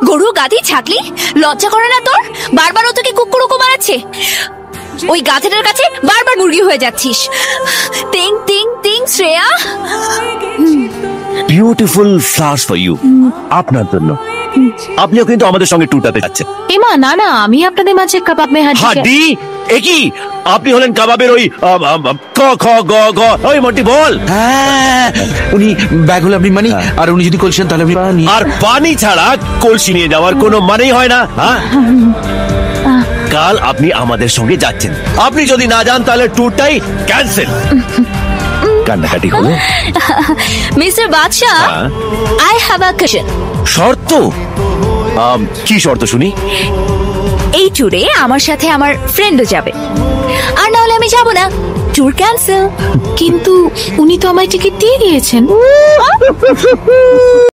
গরু গাধি ছাগলি, লজ্জা করে না তোর? বারবার ও তোকে কুকুরকু মারাচ্ছে, ওই গাধেটার কাছে বারবার মুরগি হয়ে যাচ্ছিস। টিং টিং টিং Shreya. Beautiful flowers for you, আপনার জন্য। আপনিও কিন্তু আমাদের সঙ্গে টুটাতে যাচ্ছেন। এমা না না, আমি আপনাদের মাঝে কাবাব মে হাড্ডি একই, আপনি হলেন কাবাবের ওই ক খ গ গ। ওই মন্টি বল। হ্যাঁ, উনি ব্যাগ হলে আপনি মানি, আর উনি যদি কলসেন তাহলে আপনি পানি। আর পানি ছাড়া কলসি নিয়ে যাওয়ার কোনো মানেই হয় না। হ্যাঁ, কাল আপনি আমাদের সঙ্গে যাচ্ছেন, আপনি যদি না যান তাহলে ট্যুরটাই ক্যান্সেল। কান্নাকাটি হলো। মিস্টার বাদশাহ, আই হ্যাভ আ কোয়েশ্চেন। শর্ত? কি শর্ত শুনি? এই ট্যুরে আমার সাথে আমার ফ্রেন্ডও যাবে, আর না হলে আমি যাব না, ট্যুর ক্যান্সেল। কিন্তু উনি তো আমায় টিকিট দিয়ে দিয়েছেন।